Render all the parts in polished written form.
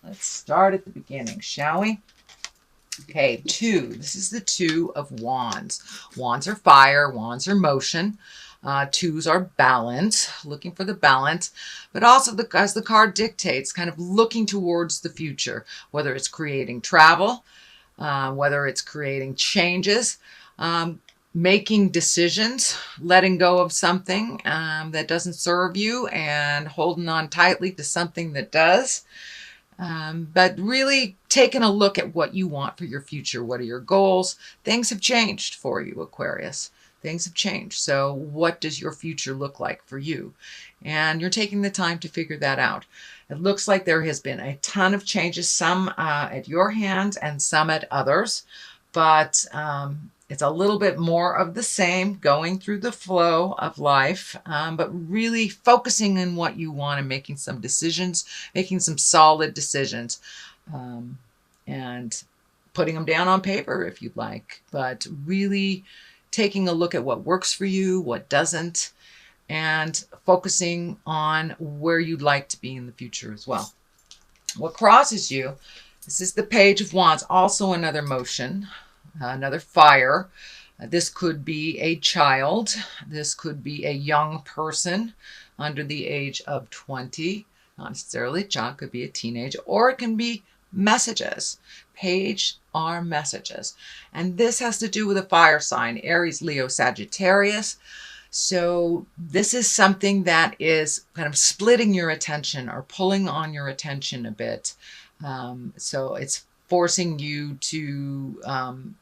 Let's start at the beginning, shall we? Okay, 2. This is the 2 of Wands. Wands are fire. Wands are motion. 2s are balance, looking for the balance, but also as the card dictates, kind of looking towards the future, whether it's creating travel, whether it's creating changes, making decisions, letting go of something that doesn't serve you and holding on tightly to something that does. But really taking a look at what you want for your future. What are your goals? Things have changed for you, Aquarius. Things have changed. So what does your future look like for you? And you're taking the time to figure that out. It looks like there has been a ton of changes, some at your hands and some at others. But it's a little bit more of the same, going through the flow of life, but really focusing on what you want and making some decisions, making some solid decisions, and putting them down on paper if you'd like, but really taking a look at what works for you, what doesn't, and focusing on where you'd like to be in the future as well. What crosses you, this is the Page of Wands, also another motion. Another fire. This could be a child. This could be a young person under the age of 20. Not necessarily a child, could be a teenager, or it can be messages. Page are messages. And this has to do with a fire sign, Aries, Leo, Sagittarius. So this is something that is kind of splitting your attention or pulling on your attention a bit. So it's forcing you to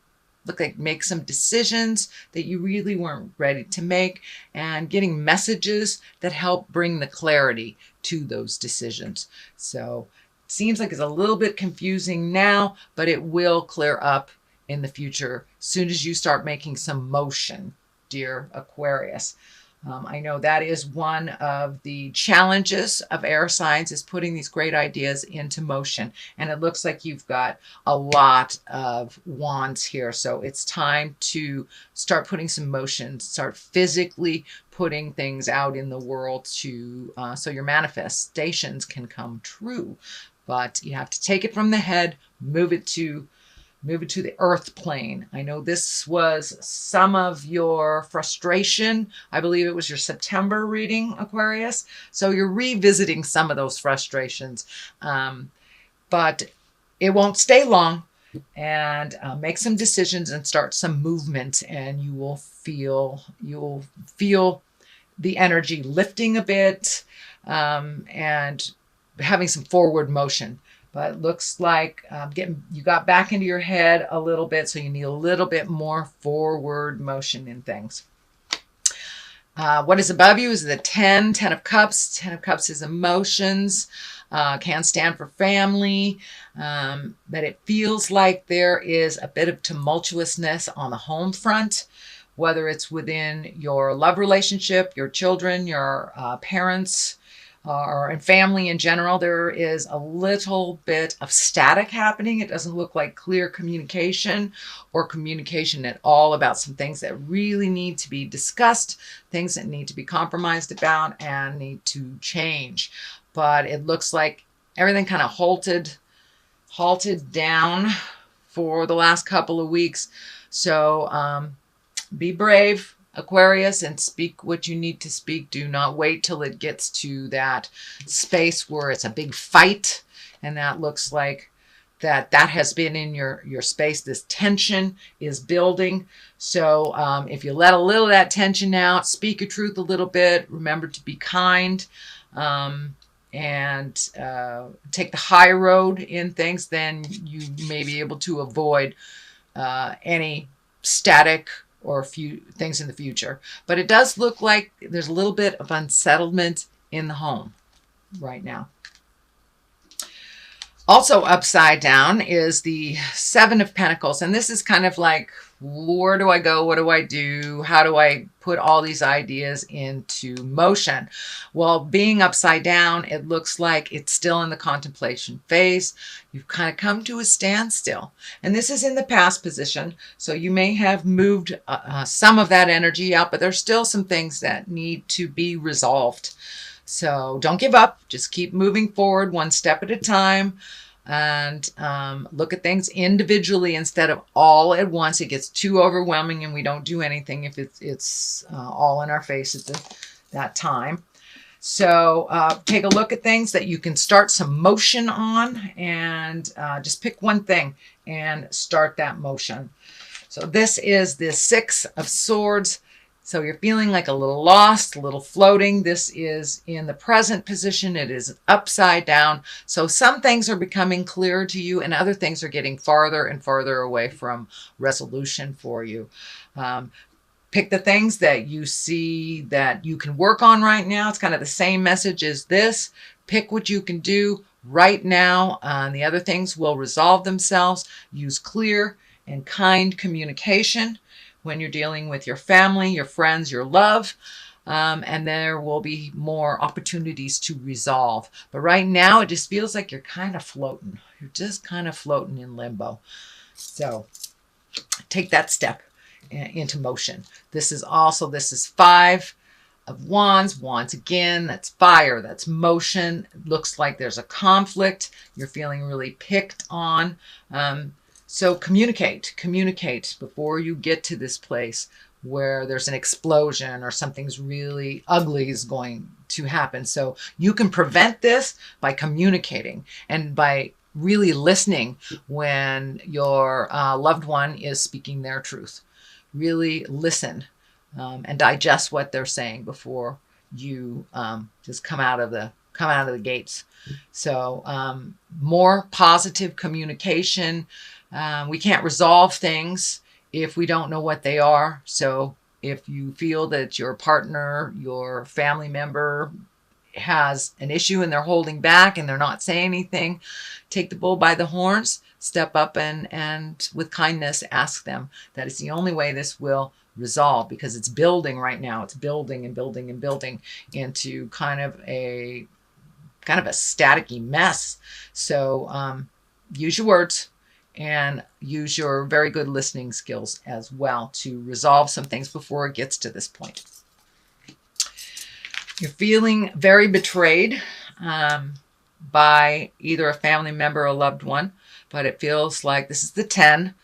make some decisions that you really weren't ready to make, and getting messages that help bring the clarity to those decisions. So it seems like it's a little bit confusing now, but it will clear up in the future as soon as you start making some motion, dear Aquarius. I know that is one of the challenges of air signs, is putting these great ideas into motion. And it looks like you've got a lot of wands here. So it's time to start putting some motion, start physically putting things out in the world to so your manifestations can come true. But you have to take it from the head, move it to the earth plane. I know this was some of your frustration. I believe it was your September reading, Aquarius. So you're revisiting some of those frustrations. But it won't stay long. And make some decisions and start some movement, and you will feel the energy lifting a bit, and having some forward motion. But it looks like you got back into your head a little bit, so you need a little bit more forward motion in things. What is above you is the 10 of Cups. 10 of Cups is emotions, can stand for family, but it feels like there is a bit of tumultuousness on the home front, whether it's within your love relationship, your children, your parents, or in family in general. There is a little bit of static happening. It doesn't look like clear communication or communication at all about some things that really need to be discussed, things that need to be compromised about and need to change. But it looks like everything kind of halted down for the last couple of weeks. So be brave, Aquarius, and speak what you need to speak. Do not wait till it gets to that space where it's a big fight. And that looks like that has been in your space. This tension is building. So if you let a little of that tension out, speak your truth a little bit, remember to be kind, and take the high road in things, then you may be able to avoid any static or a few things in the future. But it does look like there's a little bit of unsettlement in the home right now. Also upside down is the 7 of Pentacles. And this is kind of like, where do I go? What do I do? How do I put all these ideas into motion? Well, being upside down, it looks like it's still in the contemplation phase. You've kind of come to a standstill. And this is in the past position. So you may have moved some of that energy out, but there's still some things that need to be resolved. So don't give up. Just keep moving forward one step at a time. and look at things individually instead of all at once. It gets too overwhelming and we don't do anything if it's all in our face at that time. So take a look at things that you can start some motion on, and just pick one thing and start that motion. So this is the Six of Swords. So you're feeling like a little lost, a little floating. This is in the present position. It is upside down. So some things are becoming clearer to you and other things are getting farther and farther away from resolution for you. Pick the things that you see that you can work on right now. It's kind of the same message as this. Pick what you can do right now. The other things will resolve themselves. Use clear and kind communication when you're dealing with your family, your friends, your love, and there will be more opportunities to resolve. But right now, it just feels like you're kind of floating. You're just kind of floating in limbo. So take that step into motion. This is Five of Wands. Wands again, that's fire, that's motion. It looks like there's a conflict. You're feeling really picked on. So communicate before you get to this place where there's an explosion or something's really ugly is going to happen. So you can prevent this by communicating and by really listening when your loved one is speaking their truth. Really listen and digest what they're saying before you just come out of the gates. So more positive communication. We can't resolve things if we don't know what they are. So if you feel that your partner, your family member has an issue and they're holding back and they're not saying anything, take the bull by the horns, step up and with kindness ask them. That is the only way this will resolve, because it's building right now. It's building and building and building into kind of a staticky mess. So use your words and use your very good listening skills as well to resolve some things before it gets to this point. You're feeling very betrayed by either a family member or a loved one, but it feels like this is the 10.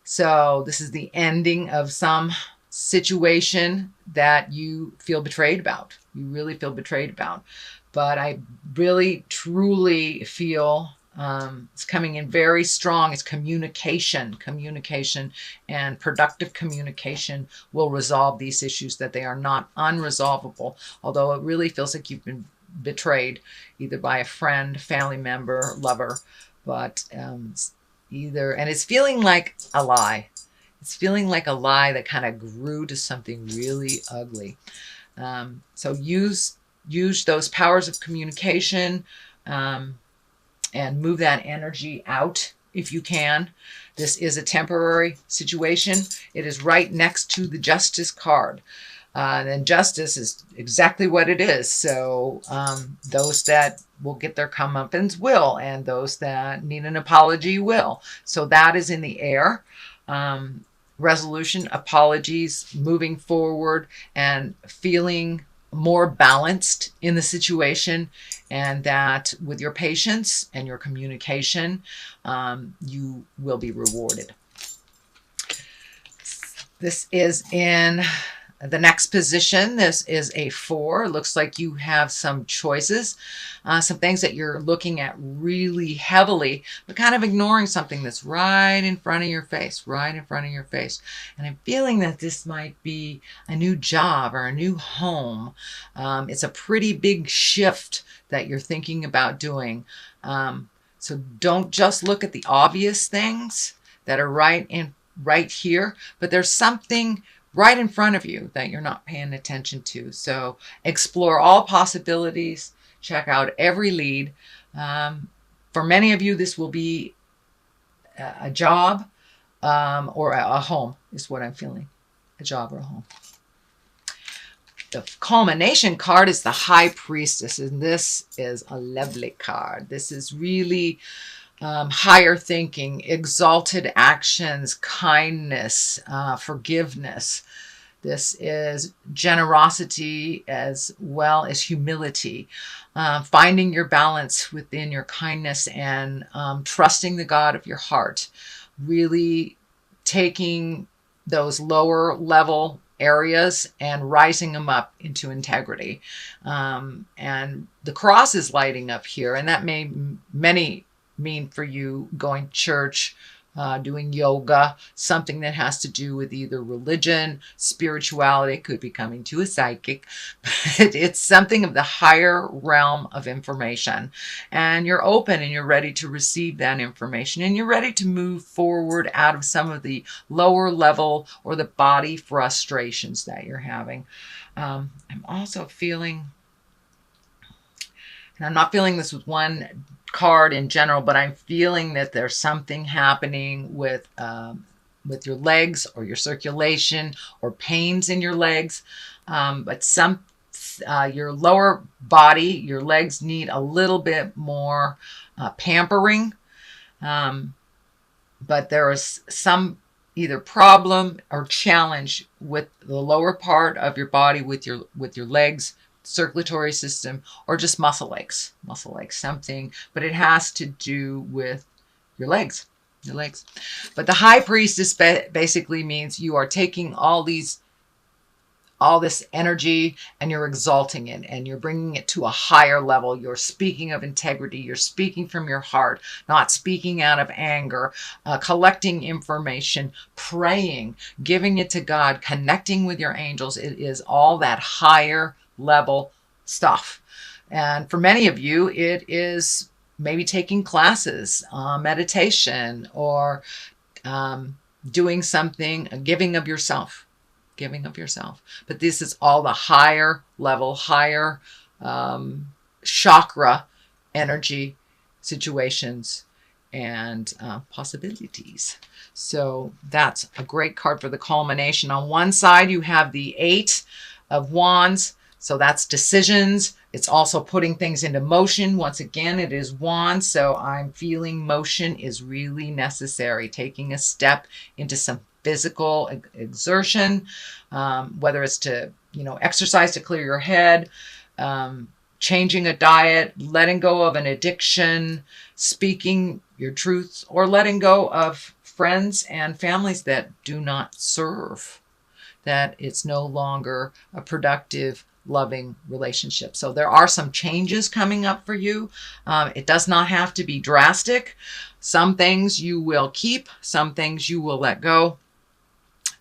So this is the ending of some situation that you feel betrayed about. You really feel betrayed about. But I really, truly feel it's coming in very strong. It's communication and productive communication will resolve these issues, that they are not unresolvable. Although it really feels like you've been betrayed either by a friend, family member, lover, but and it's feeling like a lie. It's feeling like a lie that kind of grew to something really ugly. So use those powers of communication and move that energy out if you can. This is a temporary situation. It is right next to the Justice card. And justice is exactly what it is. So those that will get their comeuppance will, and those that need an apology will. So that is in the air. Resolution, apologies, moving forward, and feeling more balanced in the situation, and that with your patience and your communication, you will be rewarded. This is in the next position. This is a 4. It looks like you have some choices, some things that you're looking at really heavily, but kind of ignoring something that's right in front of your face, And I'm feeling that this might be a new job or a new home. It's a pretty big shift that you're thinking about doing. So don't just look at the obvious things that are right here, but there's something right in front of you that you're not paying attention to. So explore all possibilities, check out every lead. For many of you, this will be a job or a home is what I'm feeling, a job or a home. The culmination card is the High Priestess, and this is a lovely card. This is really higher thinking, exalted actions, kindness, forgiveness. This is generosity as well as humility. Finding your balance within your kindness and trusting the God of your heart. Really taking those lower level areas and rising them up into integrity. And the cross is lighting up here, and that may many mean for you going to church, doing yoga, something that has to do with either religion, spirituality, could be coming to a psychic, but it's something of the higher realm of information. And you're open and you're ready to receive that information, and you're ready to move forward out of some of the lower level or the body frustrations that you're having. I'm also feeling, and I'm not feeling this with one card in general, but I'm feeling that there's something happening with your legs or your circulation or pains in your legs. But your lower body, your legs need a little bit more pampering. But there is some either problem or challenge with the lower part of your body, with your legs, circulatory system, or just muscle aches, something, but it has to do with your legs. But the high priestess basically means you are taking all this energy and you're exalting it and you're bringing it to a higher level. You're speaking of integrity. You're speaking from your heart, not speaking out of anger, collecting information, praying, giving it to God, connecting with your angels. It is all that higher level stuff. And for many of you, it is maybe taking classes, meditation, or doing something, giving of yourself. But this is all the higher level, higher chakra energy situations and possibilities. So that's a great card for the culmination. On one side, you have the 8 of Wands. So that's decisions. It's also putting things into motion. Once again, it is Wands. So I'm feeling motion is really necessary. Taking a step into some physical exertion, whether it's to, exercise to clear your head, changing a diet, letting go of an addiction, speaking your truths, or letting go of friends and families that do not serve, that it's no longer a productive, loving relationship. So there are some changes coming up for you. It does not have to be drastic. Some things you will keep, some things you will let go.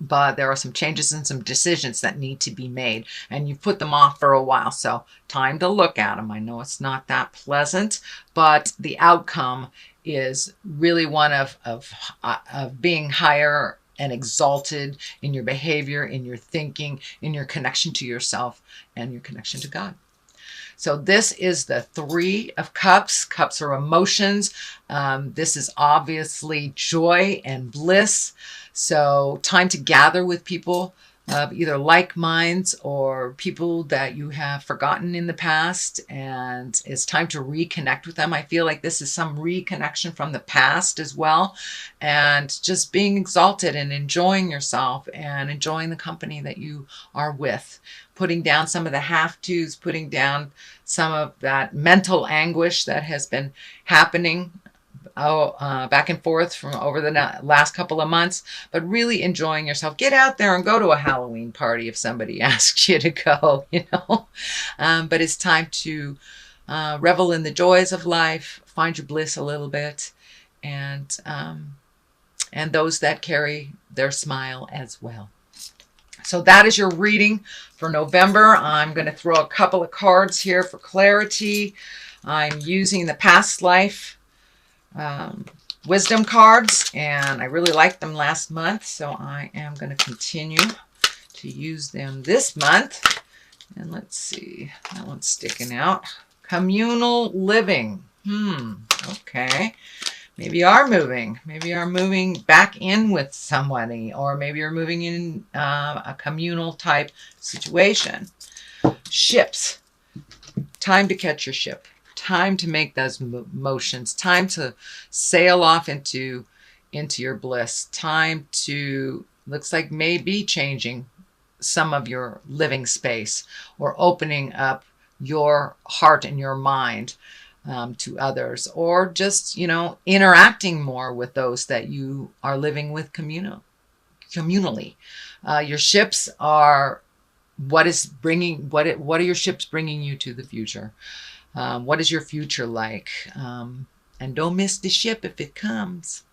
But there are some changes and some decisions that need to be made, and you've put them off for a while. So time to look at them. I know it's not that pleasant, but the outcome is really one of being higher and exalted in your behavior, in your thinking, in your connection to yourself and your connection to God. So this is the 3 of Cups. Cups are emotions. This is obviously joy and bliss. So time to gather with people of either like minds or people that you have forgotten in the past, and it's time to reconnect with them. I feel like this is some reconnection from the past as well, and just being exalted and enjoying yourself and enjoying the company that you are with. Putting down some of the have-tos, putting down some of that mental anguish that has been happening back and forth from over the last couple of months, but really enjoying yourself. Get out there and go to a Halloween party if somebody asks you to go, but it's time to revel in the joys of life, find your bliss a little bit, and those that carry their smile as well. So that is your reading for November. I'm going to throw a couple of cards here for clarity. I'm using the past life wisdom cards, and I really liked them last month, so I am going to continue to use them this month. And let's see, that one's sticking out. Communal living. Okay. Maybe you are moving. Maybe you are moving back in with somebody, or maybe you're moving in a communal type situation. Ships. Time to catch your ship. Time to make those motions. Time to sail off into your bliss. Time to, looks like maybe changing some of your living space, or opening up your heart and your mind to others, or just, interacting more with those that you are living with communally. Your ships are what are your ships bringing you to the future? What is your future like? And don't miss the ship if it comes.